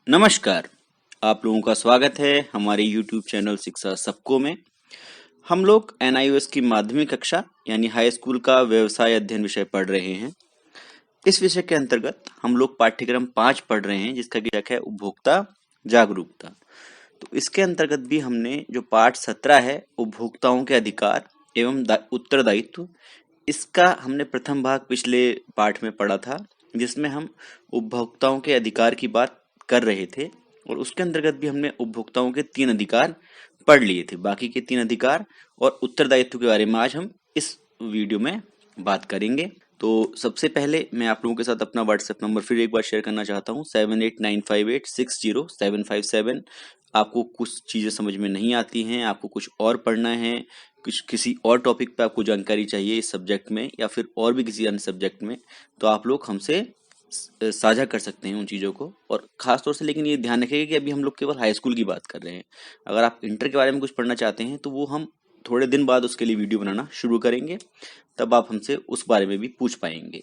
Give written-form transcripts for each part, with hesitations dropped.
नमस्कार। आप लोगों का स्वागत है हमारे YouTube चैनल शिक्षा सबको में। हम लोग NIOS की माध्यमिक कक्षा यानी हाई स्कूल का व्यवसाय अध्ययन विषय पढ़ रहे हैं। इस विषय के अंतर्गत हम लोग पाठ्यक्रम 5 पढ़ रहे हैं जिसका विषय है उपभोक्ता जागरूकता। तो इसके अंतर्गत भी हमने जो पाठ 17 है उपभोक्ताओं के अधिकार एवं उत्तरदायित्व, इसका हमने प्रथम भाग पिछले पाठ में पढ़ा था जिसमें हम उपभोक्ताओं के अधिकार की बात कर रहे थे और उसके अंतर्गत भी हमने उपभोक्ताओं के 3 अधिकार पढ़ लिए थे। बाकी के 3 अधिकार और उत्तरदायित्व के बारे में आज हम इस वीडियो में बात करेंगे। तो सबसे पहले मैं आप लोगों के साथ अपना व्हाट्सएप नंबर फिर एक बार शेयर करना चाहता हूँ 7895860757। आपको कुछ चीज़ें समझ में नहीं आती हैं, आपको कुछ और पढ़ना है, किसी और टॉपिक पे आपको जानकारी चाहिए इस सब्जेक्ट में या फिर और भी किसी अन्य सब्जेक्ट में, तो आप लोग हमसे साझा कर सकते हैं उन चीज़ों को। और ख़ास तौर से लेकिन ये ध्यान रखिएगा कि अभी हम लोग केवल हाई स्कूल की बात कर रहे हैं। अगर आप इंटर के बारे में कुछ पढ़ना चाहते हैं तो वो हम थोड़े दिन बाद उसके लिए वीडियो बनाना शुरू करेंगे, तब आप हमसे उस बारे में भी पूछ पाएंगे।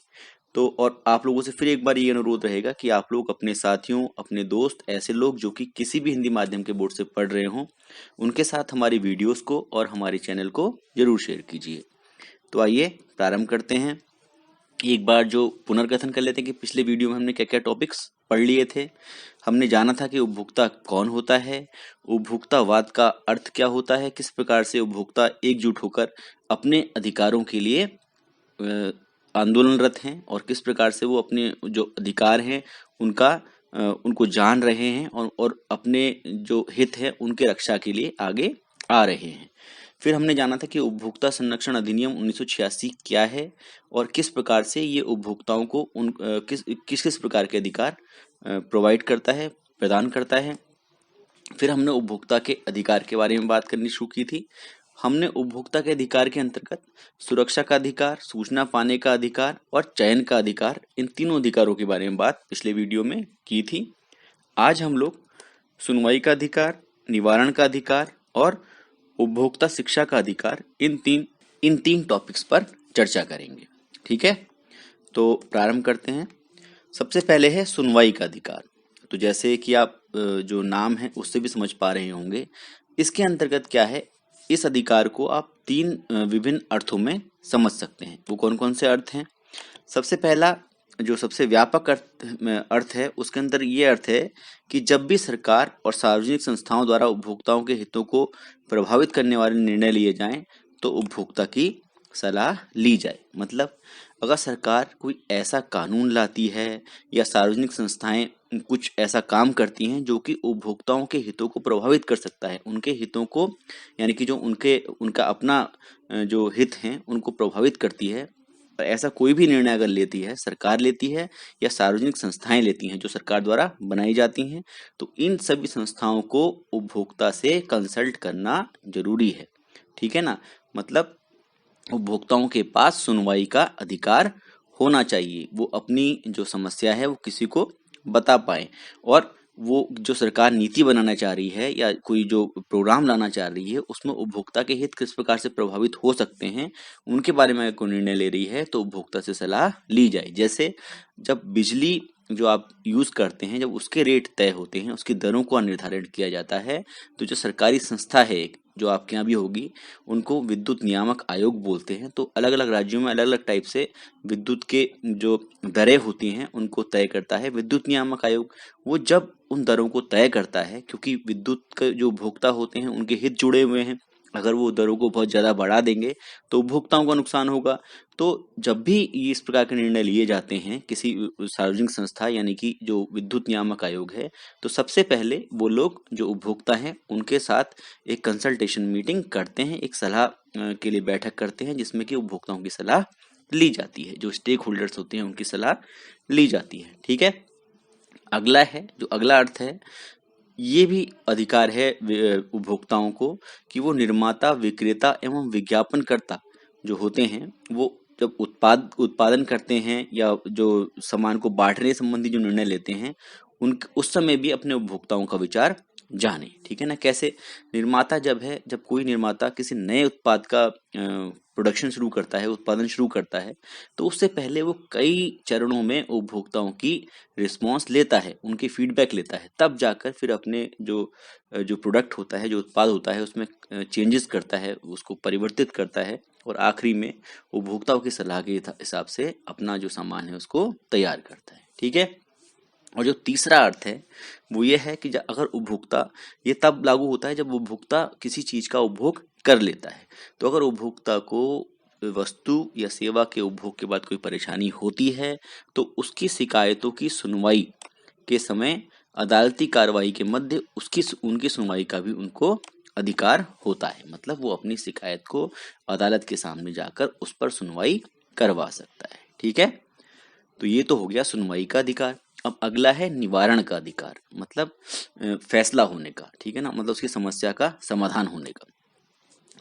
तो और आप लोगों से फिर एक बार ये अनुरोध रहेगा कि आप लोग अपने साथियों, अपने दोस्त, ऐसे लोग जो कि किसी भी हिंदी माध्यम के बोर्ड से पढ़ रहे हों, उनके साथ हमारी वीडियोस को और हमारे चैनल को जरूर शेयर कीजिए। तो आइए प्रारंभ करते हैं। एक बार जो पुनर्कथन कर लेते हैं कि पिछले वीडियो में हमने क्या क्या टॉपिक्स पढ़ लिए थे। हमने जाना था कि उपभोक्ता कौन होता है, उपभोक्तावाद का अर्थ क्या होता है, किस प्रकार से उपभोक्ता एकजुट होकर अपने अधिकारों के लिए आंदोलनरत हैं और किस प्रकार से वो अपने जो अधिकार हैं उनको जान रहे हैं और अपने जो हित है उनके रक्षा के लिए आगे आ रहे हैं। फिर हमने जाना था कि उपभोक्ता संरक्षण अधिनियम 1986 क्या है और किस प्रकार से ये उपभोक्ताओं को किस किस प्रकार के अधिकार प्रोवाइड करता है, प्रदान करता है। फिर हमने उपभोक्ता के अधिकार के बारे में बात करनी शुरू की थी। हमने उपभोक्ता के अधिकार के अंतर्गत सुरक्षा का अधिकार, सूचना पाने का अधिकार और चयन का अधिकार, इन तीनों अधिकारों के बारे में बात पिछले वीडियो में की थी। आज हम लोग सुनवाई का अधिकार, निवारण का अधिकार और उपभोक्ता शिक्षा का अधिकार, इन तीन टॉपिक्स पर चर्चा करेंगे। ठीक है, तो प्रारंभ करते हैं। सबसे पहले है सुनवाई का अधिकार। तो जैसे कि आप जो नाम है उससे भी समझ पा रहे होंगे, इसके अंतर्गत क्या है, इस अधिकार को आप 3 विभिन्न अर्थों में समझ सकते हैं। वो कौन कौन से अर्थ हैं? सबसे पहला जो सबसे व्यापक अर्थ है उसके अंदर ये अर्थ है कि जब भी सरकार और सार्वजनिक संस्थाओं द्वारा उपभोक्ताओं के हितों को प्रभावित करने वाले निर्णय लिए जाएं तो उपभोक्ता की सलाह ली जाए। मतलब अगर सरकार कोई ऐसा कानून लाती है या सार्वजनिक संस्थाएं कुछ ऐसा काम करती हैं जो कि उपभोक्ताओं के हितों को प्रभावित कर सकता है, उनके हितों को यानी कि जो उनका अपना जो हित हैं उनको प्रभावित करती है, ऐसा कोई भी निर्णय अगर लेती है, सरकार लेती है या सार्वजनिक संस्थाएं लेती हैं जो सरकार द्वारा बनाई जाती हैं, तो इन सभी संस्थाओं को उपभोक्ता से कंसल्ट करना जरूरी है। ठीक है ना? मतलब उपभोक्ताओं के पास सुनवाई का अधिकार होना चाहिए। वो अपनी जो समस्या है वो किसी को बता पाए और वो जो सरकार नीति बनाना चाह रही है या कोई जो प्रोग्राम लाना चाह रही है उसमें उपभोक्ता के हित किस प्रकार से प्रभावित हो सकते हैं, उनके बारे में अगर कोई निर्णय ले रही है तो उपभोक्ता से सलाह ली जाए। जैसे जब बिजली जो आप यूज करते हैं, जब उसके रेट तय होते हैं, उसकी दरों को निर्धारित किया जाता है, तो जो सरकारी संस्था है जो आपके यहाँ भी होगी, उनको विद्युत नियामक आयोग बोलते हैं। तो अलग अलग राज्यों में अलग अलग टाइप से विद्युत के जो दरें होती हैं उनको तय करता है विद्युत नियामक आयोग। वो जब उन दरों को तय करता है, क्योंकि विद्युत के जो उपभोक्ता होते हैं उनके हित जुड़े हुए हैं, अगर वो दरों को बहुत ज़्यादा बढ़ा देंगे तो उपभोक्ताओं का नुकसान होगा। तो जब भी इस प्रकार के निर्णय लिए जाते हैं किसी सार्वजनिक संस्था यानी कि जो विद्युत नियामक आयोग है, तो सबसे पहले वो लोग जो उपभोक्ता हैं उनके साथ एक कंसल्टेशन मीटिंग करते हैं, एक सलाह के लिए बैठक करते हैं जिसमें कि उपभोक्ताओं की सलाह ली जाती है, जो स्टेक होल्डर्स होते हैं उनकी सलाह ली जाती है। ठीक है, अगला है जो अगला अर्थ है, ये भी अधिकार है उपभोक्ताओं को कि वो निर्माता, विक्रेता एवं विज्ञापनकर्ता जो होते हैं वो जब उत्पादन करते हैं या जो सामान को बांटने संबंधी जो निर्णय लेते हैं उस समय भी अपने उपभोक्ताओं का विचार जाने। ठीक है ना, कैसे? निर्माता जब कोई निर्माता किसी नए उत्पाद का प्रोडक्शन शुरू करता है, उत्पादन शुरू करता है, तो उससे पहले वो कई चरणों में उपभोक्ताओं की रिस्पॉन्स लेता है, उनकी फीडबैक लेता है, तब जाकर फिर अपने जो प्रोडक्ट होता है, जो उत्पाद होता है, उसमें चेंजेस करता है, उसको परिवर्तित करता है, और आखिरी में उपभोक्ताओं की सलाह के हिसाब से अपना जो सामान है उसको तैयार करता है। ठीक है। और जो तीसरा अर्थ है वो ये है कि अगर उपभोक्ता, ये तब लागू होता है जब उपभोक्ता किसी चीज का उपभोग कर लेता है। तो अगर उपभोक्ता को वस्तु या सेवा के उपभोग के बाद कोई परेशानी होती है, तो उसकी शिकायतों की सुनवाई के समय अदालती कार्रवाई के मध्य उनकी सुनवाई का भी उनको अधिकार होता है। मतलब वो अपनी शिकायत को अदालत के सामने जाकर उस पर सुनवाई करवा सकता है। ठीक है। तो ये तो हो गया सुनवाई का अधिकार। अब अगला है निवारण का अधिकार, मतलब फैसला होने का। ठीक है ना, मतलब उसकी समस्या का समाधान होने का।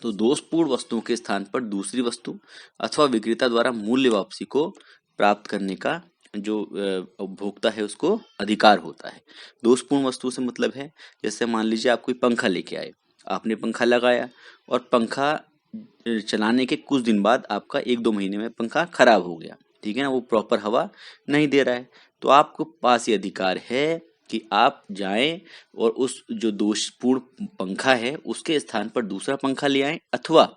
तो दोषपूर्ण वस्तुओं के स्थान पर दूसरी वस्तु अथवा विक्रेता द्वारा मूल्य वापसी को प्राप्त करने का जो उपभोक्ता है उसको अधिकार होता है। दोषपूर्ण वस्तु से मतलब है, जैसे मान लीजिए आप कोई पंखा लेके आए, आपने पंखा लगाया और पंखा चलाने के कुछ दिन बाद आपका 1-2 महीने में पंखा खराब हो गया। ठीक है ना, वो प्रॉपर हवा नहीं दे रहा है। तो आपको पास ये अधिकार है कि आप जाएं और उस जो दोषपूर्ण पंखा है उसके स्थान पर दूसरा पंखा ले आएं, अथवा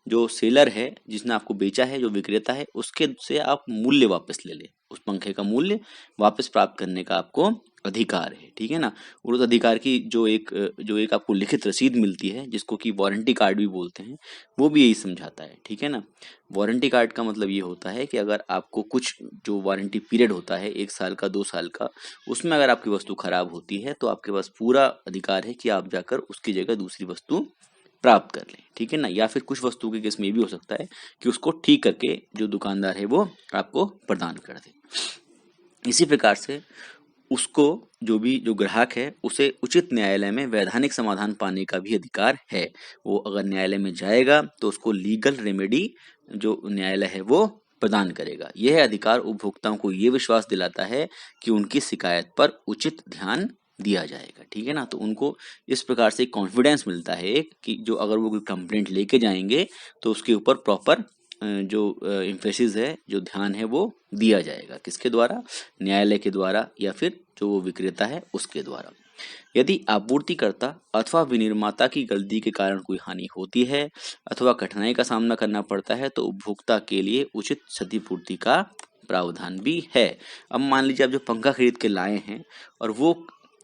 जो सेलर है जिसने आपको बेचा है, जो विक्रेता है, उसके से आप मूल्य वापस ले लें। उस पंखे का मूल्य वापस प्राप्त करने का आपको अधिकार है। ठीक है ना। और उस अधिकार की जो एक आपको लिखित रसीद मिलती है, जिसको कि वारंटी कार्ड भी बोलते हैं, वो भी यही समझाता है। ठीक है ना। वारंटी कार्ड का मतलब ये होता है कि अगर आपको कुछ जो वारंटी पीरियड होता है 1 साल का, 2 साल का, उसमें अगर आपकी वस्तु खराब होती है तो आपके पास पूरा अधिकार है कि आप जाकर उसकी जगह दूसरी वस्तु प्राप्त कर लें। ठीक है ना। या फिर कुछ वस्तु के केस में ये भी हो सकता है कि उसको ठीक करके जो दुकानदार है वो आपको प्रदान कर दे। इसी प्रकार से उसको जो ग्राहक है उसे उचित न्यायालय में वैधानिक समाधान पाने का भी अधिकार है। वो अगर न्यायालय में जाएगा तो उसको लीगल रेमेडी जो न्यायालय है वो प्रदान करेगा। यह अधिकार उपभोक्ताओं को ये विश्वास दिलाता है कि उनकी शिकायत पर उचित ध्यान दिया जाएगा। ठीक है ना। तो उनको इस प्रकार से कॉन्फिडेंस मिलता है कि जो अगर वो कोई कंप्लेंट लेके जाएंगे तो उसके ऊपर प्रॉपर जो एम्फेसिस है, जो ध्यान है वो दिया जाएगा। किसके द्वारा? न्यायालय के द्वारा, या फिर जो वो विक्रेता है उसके द्वारा। यदि आपूर्तिकर्ता अथवा विनिर्माता की गलती के कारण कोई हानि होती है अथवा कठिनाई का सामना करना पड़ता है तो उपभोक्ता के लिए उचित क्षतिपूर्ति का प्रावधान भी है। अब मान लीजिए आप जो पंखा खरीद के लाए हैं और वो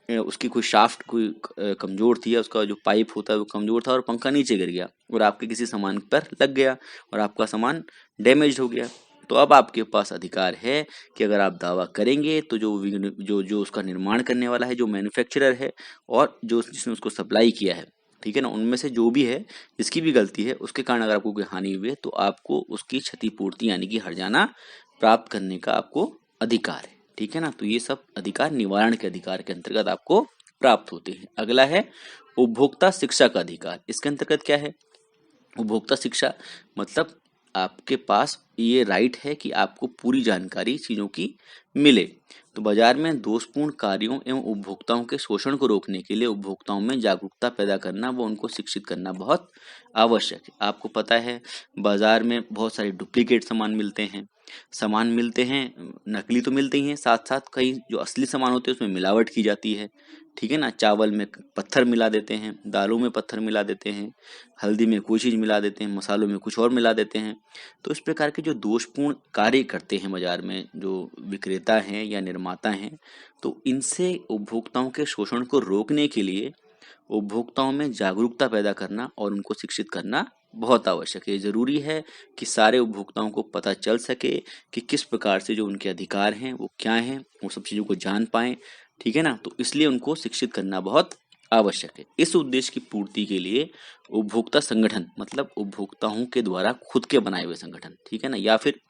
उसकी कोई शाफ्ट कोई कमजोर थी, या उसका जो पाइप होता है वो कमजोर था और पंखा नीचे गिर गया और आपके किसी सामान पर लग गया और आपका सामान डैमेज हो गया। तो अब आपके पास अधिकार है कि अगर आप दावा करेंगे तो जो उसका निर्माण करने वाला है, जो मैन्युफैक्चरर है और जो जिसने उसको सप्लाई किया है, ठीक है ना, उनमें से जो भी है, जिसकी भी गलती है, उसके कारण अगर आपको कोई हानि हुई है तो आपको उसकी क्षतिपूर्ति यानी कि हर्जाना प्राप्त करने का आपको अधिकार है। ठीक है ना। तो ये सब अधिकार निवारण के अधिकार के अंतर्गत आपको प्राप्त होते हैं। अगला है उपभोक्ता शिक्षा का अधिकार। इसके अंतर्गत क्या है? उपभोक्ता शिक्षा मतलब आपके पास ये राइट है कि आपको पूरी जानकारी चीजों की मिले। तो बाजार में दोषपूर्ण कार्यों एवं उपभोक्ताओं के शोषण को रोकने के लिए उपभोक्ताओं में जागरूकता पैदा करना व उनको शिक्षित करना बहुत आवश्यक है। आपको पता है बाजार में बहुत सारे डुप्लीकेट सामान मिलते हैं, नकली तो मिलते ही हैं, साथ साथ कई जो असली सामान होते हैं उसमें मिलावट की जाती है। ठीक है ना। चावल में पत्थर मिला देते हैं, दालों में पत्थर मिला देते हैं, हल्दी में कोई चीज मिला देते हैं, मसालों में कुछ और मिला देते हैं। तो इस प्रकार के जो दोषपूर्ण कार्य करते हैं बाजार में जो विक्रेता हैं या निर्माता हैं, तो इनसे उपभोक्ताओं के शोषण को रोकने के लिए उपभोक्ताओं में जागरूकता पैदा करना और उनको शिक्षित करना बहुत आवश्यक है। जरूरी है कि सारे उपभोक्ताओं को पता चल सके कि किस प्रकार से जो उनके अधिकार हैं वो क्या हैं, वो सब चीजों को जान पाएं। ठीक है ना। तो इसलिए उनको शिक्षित करना बहुत आवश्यक है। इस उद्देश्य की पूर्ति के लिए उपभोक्ता संगठन मतलब उपभोक्ताओं के द्वारा खुद के बनाए हुए संगठन, ठीक है ना, या फिर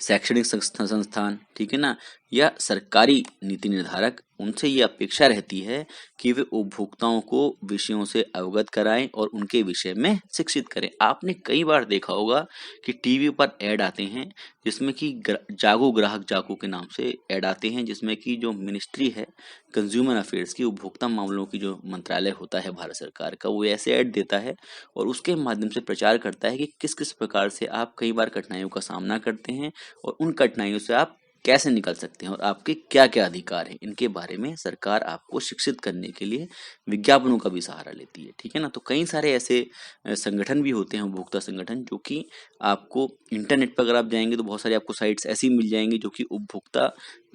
शैक्षणिक संस्थान, ठीक है ना, या सरकारी नीति निर्धारक, उनसे ये अपेक्षा रहती है कि वे उपभोक्ताओं को विषयों से अवगत कराएं और उनके विषय में शिक्षित करें। आपने कई बार देखा होगा कि टीवी पर ऐड आते हैं जिसमें कि जागो ग्राहक जागो के नाम से ऐड आते हैं, जिसमें कि जो मिनिस्ट्री है कंज्यूमर अफेयर्स की, उपभोक्ता मामलों की जो मंत्रालय होता है भारत सरकार का, वो ऐसे ऐड देता है और उसके माध्यम से प्रचार करता है कि किस किस प्रकार से आप कई बार कठिनाइयों का सामना करते हैं और उन कठिनाइयों से आप कैसे निकल सकते हैं और आपके क्या क्या अधिकार हैं। इनके बारे में सरकार आपको शिक्षित करने के लिए विज्ञापनों का भी सहारा लेती है, ठीक है ना। तो कई सारे ऐसे संगठन भी होते हैं, उपभोक्ता संगठन, जो कि आपको इंटरनेट पर अगर आप जाएंगे तो बहुत सारी आपको साइट्स ऐसी मिल जाएंगी जो कि उपभोक्ता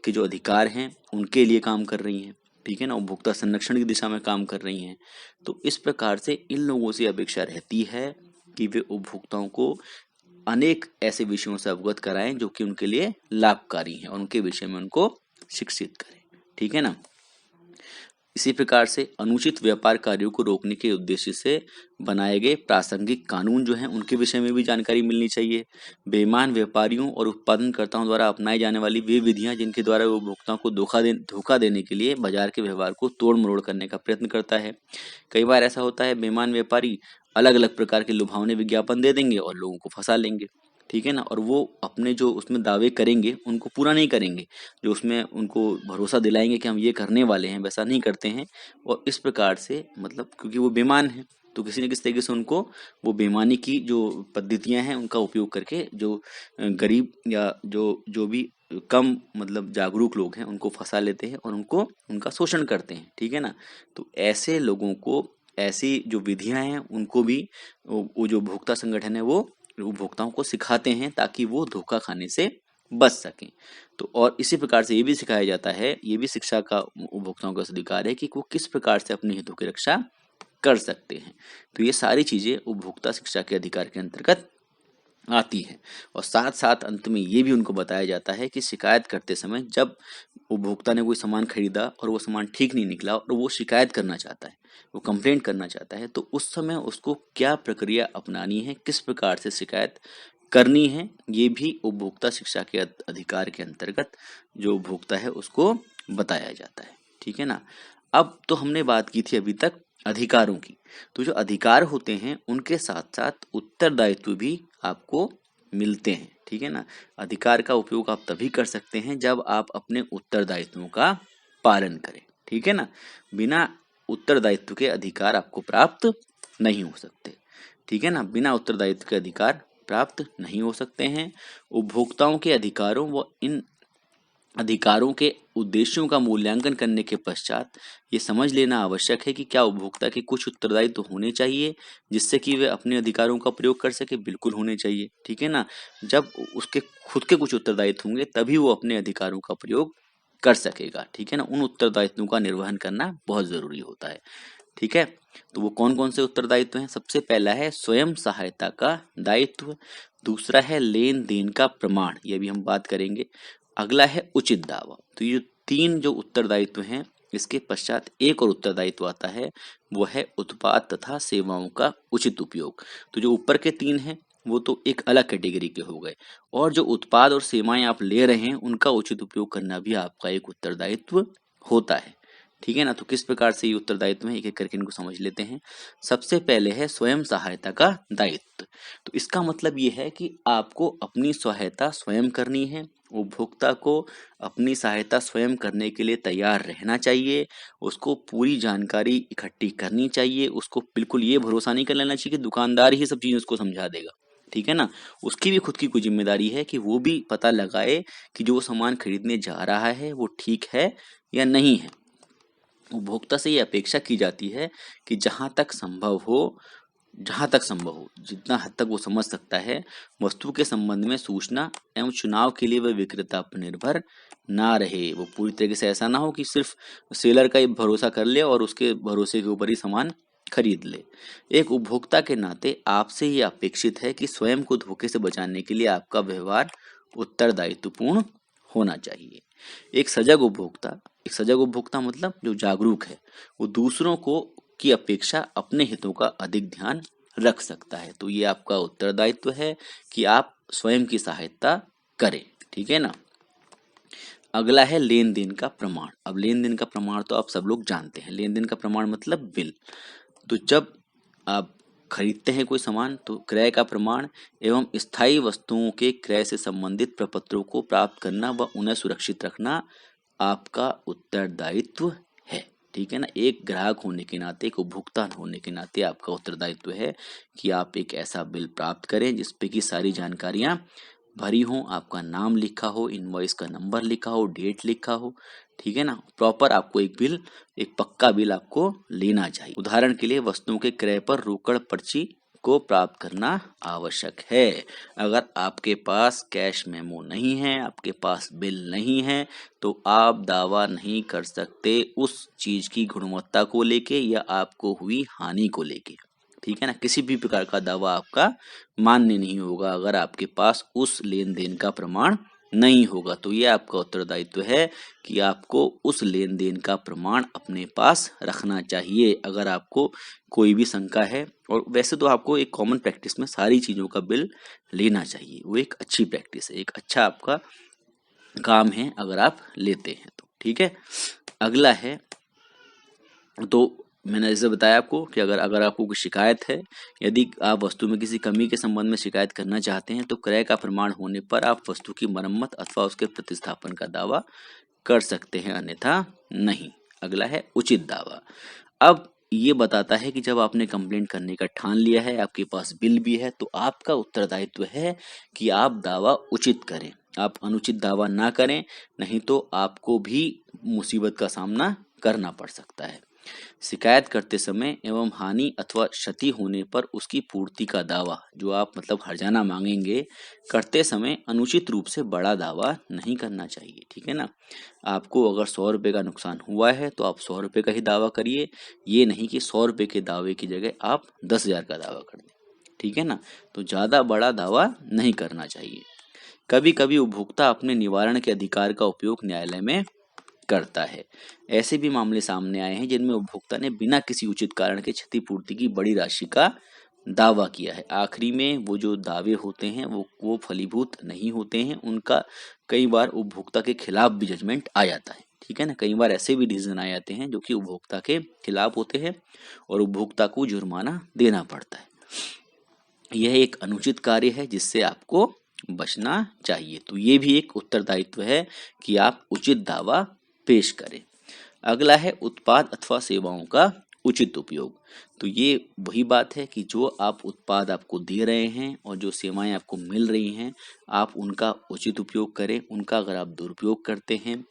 के जो अधिकार हैं उनके लिए काम कर रही हैं, ठीक है ना, उपभोक्ता संरक्षण की दिशा में काम कर रही हैं। तो इस प्रकार से इन लोगों से अपेक्षा रहती है कि वे उपभोक्ताओं को अनेक ऐसे विषयों से अवगत कराएं जो कि उनके लिए लाभकारी हैं और उनके विषय में उनको शिक्षित करें, ठीक है ना। इसी प्रकार से अनुचित व्यापार कार्यों को रोकने के उद्देश्य से बनाए गए प्रासंगिक कानून जो हैं उनके विषय में भी जानकारी मिलनी चाहिए। बेईमान व्यापारियों और उत्पादनकर्ताओं द्वारा अपनाई जाने वाली वे विधियां जिनके द्वारा उपभोक्ताओं को धोखा देने के लिए बाजार के व्यवहार को तोड़ मरोड़ करने का प्रयत्न करता है। कई बार ऐसा होता है, बेईमान व्यापारी अलग अलग प्रकार के लुभावने विज्ञापन दे देंगे और लोगों को फंसा लेंगे, ठीक है ना, और वो अपने जो उसमें दावे करेंगे उनको पूरा नहीं करेंगे, जो उसमें उनको भरोसा दिलाएंगे कि हम ये करने वाले हैं वैसा नहीं करते हैं। और इस प्रकार से मतलब क्योंकि वो बेईमान है तो किसी न किसी तरीके से उनको वो बेईमानी की जो पद्धतियां हैं उनका उपयोग करके जो गरीब या जो जो भी कम मतलब जागरूक लोग हैं उनको फंसा लेते हैं और उनको उनका शोषण करते हैं, ठीक है ना। तो ऐसे लोगों को ऐसी जो विधियां हैं उनको भी वो जो उपभोक्ता संगठन है वो उपभोक्ताओं को सिखाते हैं ताकि वो धोखा खाने से बच सकें। तो और इसी प्रकार से ये भी सिखाया जाता है, ये भी शिक्षा का उपभोक्ताओं का अधिकार है कि वो किस प्रकार से अपने हितों की रक्षा कर सकते हैं। तो ये सारी चीजें उपभोक्ता शिक्षा के अधिकार के अंतर्गत आती है। और साथ साथ अंत में ये भी उनको बताया जाता है कि शिकायत करते समय जब उपभोक्ता ने कोई सामान खरीदा और वो सामान ठीक नहीं निकला और वो शिकायत करना चाहता है, वो कंप्लेंट करना चाहता है, तो उस समय उसको क्या प्रक्रिया अपनानी है, किस प्रकार से शिकायत करनी है, ये भी उपभोक्ता शिक्षा के अधिकार के अंतर्गत जो उपभोक्ता है उसको बताया जाता है, ठीक है ना। अब तो हमने बात की थी अभी तक अधिकारों की। तो जो अधिकार होते हैं उनके साथ साथ उत्तरदायित्व भी आपको मिलते हैं, ठीक है ना। अधिकार का उपयोग आप तभी कर सकते हैं जब आप अपने उत्तरदायित्वों का पालन करें, ठीक है ना। बिना उत्तरदायित्व के अधिकार आपको प्राप्त नहीं हो सकते, ठीक है ना। बिना उत्तरदायित्व के अधिकार प्राप्त नहीं हो सकते हैं। उपभोक्ताओं के अधिकारों व इन अधिकारों के उद्देश्यों का मूल्यांकन करने के पश्चात ये समझ लेना आवश्यक है कि क्या उपभोक्ता के कुछ उत्तरदायित्व तो होने चाहिए जिससे कि वे अपने अधिकारों का प्रयोग कर सके। बिल्कुल होने चाहिए, ठीक है ना। जब उसके खुद के कुछ उत्तरदायित्व होंगे तभी वो अपने अधिकारों का प्रयोग कर सकेगा, ठीक है ना। उन उत्तरदायित्वों का निर्वहन करना बहुत जरूरी होता है, ठीक है। तो वो कौन कौन से उत्तरदायित्व हैं? सबसे पहला है स्वयं सहायता का दायित्व, दूसरा है लेन देन का प्रमाण, ये भी हम बात करेंगे, अगला है उचित दावा। तो ये तीन जो उत्तरदायित्व हैं, इसके पश्चात एक और उत्तरदायित्व आता है, वो है उत्पाद तथा सेवाओं का उचित उपयोग। तो जो ऊपर के तीन हैं वो तो एक अलग कैटेगरी के हो गए, और जो उत्पाद और सेवाएं आप ले रहे हैं उनका उचित उपयोग करना भी आपका एक उत्तरदायित्व होता है, ठीक है ना। तो किस प्रकार से ये उत्तरदायित्व है एक एक करके इनको समझ लेते हैं। सबसे पहले है स्वयं सहायता का दायित्व। तो इसका मतलब ये है कि आपको अपनी सहायता स्वयं करनी है, उपभोक्ता को अपनी सहायता स्वयं करने के लिए तैयार रहना चाहिए, उसको पूरी जानकारी इकट्ठी करनी चाहिए, उसको बिल्कुल ये भरोसा नहीं कर लेना चाहिए कि दुकानदार ही सब चीज उसको समझा देगा, ठीक है ना। उसकी भी खुद की कोई जिम्मेदारी है कि वो भी पता लगाए कि जो सामान खरीदने जा रहा है वो ठीक है या नहीं है। उपभोक्ता से ये अपेक्षा की जाती है कि जहां तक संभव हो, जितना हद तक वो समझ सकता है, वस्तु के संबंध में सूचना एवं चुनाव के लिए वह विक्रेता पर निर्भर ना रहे। वो पूरी तरीके से ऐसा ना हो कि सिर्फ सेलर का ही भरोसा कर ले और उसके भरोसे के ऊपर ही सामान खरीद ले। एक उपभोक्ता के नाते आपसे ये अपेक्षित है कि स्वयं को धोखे से बचाने के लिए आपका व्यवहार उत्तरदायित्वपूर्ण होना चाहिए। एक सजग उपभोक्ता मतलब जो जागरूक है, वो दूसरों को की अपेक्षा अपने हितों का अधिक ध्यान रख सकता है। तो ये आपका उत्तरदायित्व है कि आप स्वयं की सहायता करें, ठीक है ना। अगला है लेन देन का प्रमाण। अब लेन देन का प्रमाण तो आप सब लोग जानते हैं, लेन देन का प्रमाण मतलब बिल। तो जब आप खरीदते हैं कोई सामान तो क्रय का प्रमाण एवं स्थायी वस्तुओं के क्रय से संबंधित प्रपत्रों को प्राप्त करना व उन्हें सुरक्षित रखना आपका उत्तरदायित्व है। ठीक है ना, एक ग्राहक होने के नाते, एक उपभोक्ता होने के नाते आपका उत्तरदायित्व है कि आप एक ऐसा बिल प्राप्त करें जिसपे की सारी जानकारियां भरी हो, आपका नाम लिखा हो, इनवॉइस का नंबर लिखा हो, डेट लिखा हो। ठीक है ना, प्रॉपर आपको एक बिल, एक पक्का बिल आपको लेना चाहिए। उदाहरण के लिए वस्तुओं के क्रय पर रोकड़ पर्ची को प्राप्त करना आवश्यक है। अगर आपके पास कैश मेमो नहीं है, आपके पास बिल नहीं है, तो आप दावा नहीं कर सकते उस चीज की गुणवत्ता को लेके या आपको हुई हानि को लेके। ठीक है ना, किसी भी प्रकार का दावा आपका मान्य नहीं होगा अगर आपके पास उस लेन देन का प्रमाण नहीं होगा। तो ये आपका उत्तरदायित्व है कि आपको उस लेन देन का प्रमाण अपने पास रखना चाहिए अगर आपको कोई भी शंका है। और वैसे तो आपको एक कॉमन प्रैक्टिस में सारी चीजों का बिल लेना चाहिए, वो एक अच्छी प्रैक्टिस है, एक अच्छा आपका काम है अगर आप लेते हैं तो। ठीक है, अगला है, तो मैंने जैसे बताया आपको कि अगर आपको कोई शिकायत है, यदि आप वस्तु में किसी कमी के संबंध में शिकायत करना चाहते हैं तो क्रय का प्रमाण होने पर आप वस्तु की मरम्मत अथवा उसके प्रतिस्थापन का दावा कर सकते हैं, अन्यथा नहीं। अगला है उचित दावा। अब ये बताता है कि जब आपने कंप्लेंट करने का ठान लिया है, आपके पास बिल भी है, तो आपका उत्तरदायित्व है कि आप दावा उचित करें, आप अनुचित दावा ना करें, नहीं तो आपको भी मुसीबत का सामना करना पड़ सकता है। शिकायत करते समय एवं हानि अथवा क्षति होने पर उसकी पूर्ति का दावा, जो आप मतलब हर्जाना मांगेंगे, करते समय अनुचित रूप से बड़ा दावा नहीं करना चाहिए। ठीक है ना, आपको अगर 100 रुपए का नुकसान हुआ है तो आप 100 रुपए का ही दावा करिए, ये नहीं कि 100 रुपए के दावे की जगह आप 10,000 का दावा कर दें। ठीक है ना, तो ज्यादा बड़ा दावा नहीं करना चाहिए। कभी कभी उपभोक्ता अपने निवारण के अधिकार का उपयोग न्यायालय में करता है। ऐसे भी मामले सामने आए हैं जिनमें उपभोक्ता ने बिना किसी उचित कारण के क्षतिपूर्ति की बड़ी राशि का दावा किया है। आखिरी में वो जो दावे होते हैं वो फलीभूत नहीं होते हैं, उनका कई बार उपभोक्ता के खिलाफ भी जजमेंट आ जाता है। ठीक है ना, कई बार ऐसे भी डिसीजन आ जाते हैं जो कि उपभोक्ता के खिलाफ होते हैं और उपभोक्ता को जुर्माना देना पड़ता है। यह एक अनुचित कार्य है जिससे आपको बचना चाहिए। तो ये भी एक उत्तरदायित्व है कि आप उचित दावा पेश करें। अगला है उत्पाद अथवा सेवाओं का उचित उपयोग। तो ये वही बात है कि जो आप उत्पाद आपको दे रहे हैं और जो सेवाएं आपको मिल रही हैं, आप उनका उचित उपयोग करें। उनका अगर आप दुरुपयोग करते हैं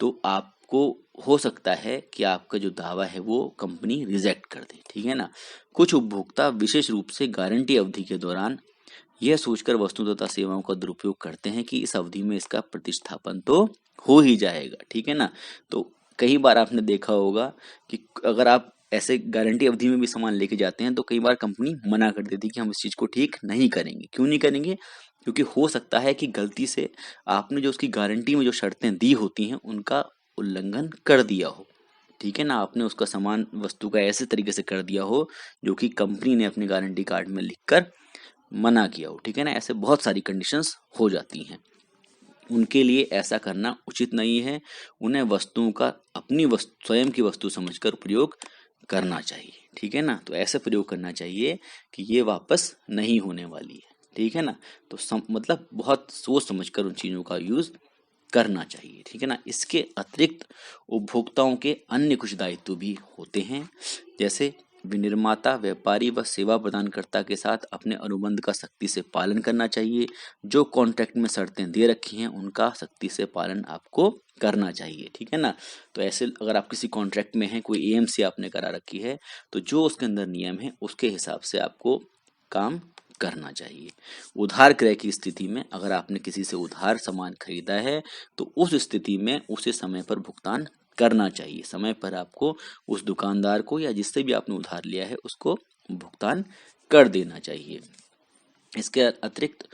तो आपको हो सकता है कि आपका जो दावा है वो कंपनी रिजेक्ट कर दे। ठीक है ना, कुछ उपभोक्ता विशेष रूप से गारंटी अवधि के दौरान यह सोचकर वस्तु तथा सेवाओं का दुरुपयोग करते हैं कि इस अवधि में इसका प्रतिस्थापन तो हो ही जाएगा। ठीक है ना, तो कई बार आपने देखा होगा कि अगर आप ऐसे गारंटी अवधि में भी सामान लेके जाते हैं तो कई बार कंपनी मना कर देती है कि हम इस चीज को ठीक नहीं करेंगे। क्यों नहीं करेंगे? क्योंकि हो सकता है कि गलती से आपने जो उसकी गारंटी में जो शर्तें दी होती हैं उनका उल्लंघन कर दिया हो। ठीक है ना, आपने उसका सामान वस्तु का ऐसे तरीके से कर दिया हो जो कि कंपनी ने अपने गारंटी कार्ड में लिखकर मना किया हो। ठीक है ना, ऐसे बहुत सारी कंडीशंस हो जाती हैं, उनके लिए ऐसा करना उचित नहीं है। उन्हें वस्तुओं का अपनी स्वयं की वस्तु समझकर प्रयोग करना चाहिए। ठीक है ना, तो ऐसे प्रयोग करना चाहिए कि ये वापस नहीं होने वाली है। ठीक है ना, तो मतलब बहुत सोच समझकर उन चीजों का यूज करना चाहिए। ठीक है ना, इसके अतिरिक्त उपभोक्ताओं के अन्य कुछ दायित्व भी होते हैं, जैसे विनिर्माता, व्यापारी व सेवा प्रदानकर्ता के साथ अपने अनुबंध का सख्ती से पालन करना चाहिए। जो कॉन्ट्रैक्ट में शर्तें दे रखी हैं उनका सख्ती से पालन आपको करना चाहिए। ठीक है ना, तो ऐसे अगर आप किसी कॉन्ट्रैक्ट में हैं, कोई एएमसी आपने करा रखी है, तो जो उसके अंदर नियम है उसके हिसाब से आपको काम करना चाहिए। उधार क्रय की स्थिति में अगर आपने किसी से उधार सामान खरीदा है तो उस स्थिति में उसे समय पर भुगतान करना चाहिए। समय पर आपको उस दुकानदार को या जिससे भी आपने उधार लिया है उसको भुगतान कर देना चाहिए। इसके अतिरिक्त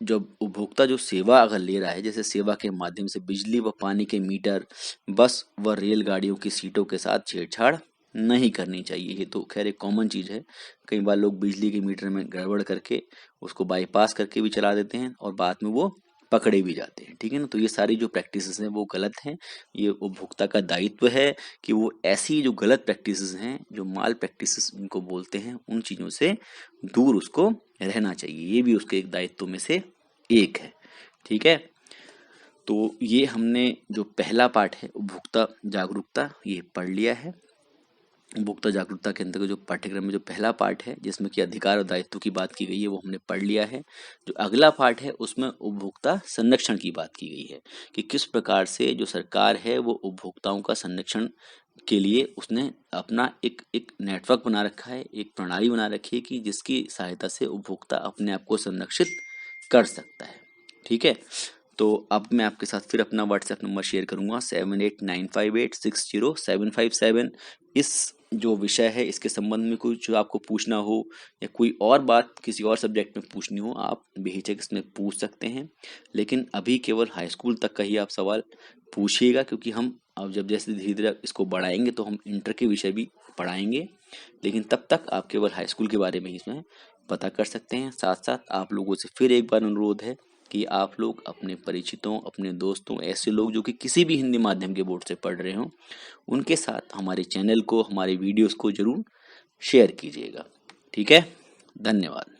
जब उपभोक्ता जो सेवा अगर ले रहा है, जैसे सेवा के माध्यम से बिजली व पानी के मीटर, बस व रेलगाड़ियों की सीटों के साथ छेड़छाड़ नहीं करनी चाहिए। ये तो खैर एक कॉमन चीज है। कई बार लोग बिजली के मीटर में गड़बड़ करके उसको बाईपास करके भी चला देते हैं और बाद में वो पकड़े भी जाते हैं। ठीक है ना, तो ये सारी जो प्रैक्टिसेस हैं वो गलत हैं। ये उपभोक्ता का दायित्व है कि वो ऐसी जो गलत प्रैक्टिसेस हैं, जो माल प्रैक्टिसेस इनको बोलते हैं, उन चीज़ों से दूर उसको रहना चाहिए। ये भी उसके एक दायित्व में से एक है। ठीक है, तो ये हमने जो पहला पार्ट है उपभोक्ता जागरूकता, ये पढ़ लिया है। उपभोक्ता जागरूकता के अंतर्गत जो पाठ्यक्रम में जो पहला पार्ट है जिसमें कि अधिकार और दायित्व की बात की गई है वो हमने पढ़ लिया है। जो अगला पार्ट है उसमें उपभोक्ता संरक्षण की बात की गई है कि किस प्रकार से जो सरकार है वो उपभोक्ताओं का संरक्षण के लिए उसने अपना एक एक नेटवर्क बना रखा है, एक प्रणाली बना रखी है कि जिसकी सहायता से उपभोक्ता अपने आप को संरक्षित कर सकता है। ठीक है, तो अब मैं आपके साथ फिर अपना व्हाट्सएप नंबर शेयर करूंगा 7895860757। इस जो विषय है इसके संबंध में कुछ आपको पूछना हो या कोई और बात किसी और सब्जेक्ट में पूछनी हो, आप बेहिचक इसमें पूछ सकते हैं। लेकिन अभी केवल हाई स्कूल तक का ही आप सवाल पूछिएगा, क्योंकि हम अब जब जैसे धीरे धीरे इसको बढ़ाएंगे तो हम इंटर के विषय भी पढ़ाएंगे। लेकिन तब तक आप केवल हाई स्कूल के बारे में ही इसमें पता कर सकते हैं। साथ साथ आप लोगों से फिर एक बार अनुरोध है कि आप लोग अपने परिचितों, अपने दोस्तों, ऐसे लोग जो कि किसी भी हिंदी माध्यम के बोर्ड से पढ़ रहे हों, उनके साथ हमारे चैनल को, हमारे वीडियोस को जरूर शेयर कीजिएगा। ठीक है, धन्यवाद।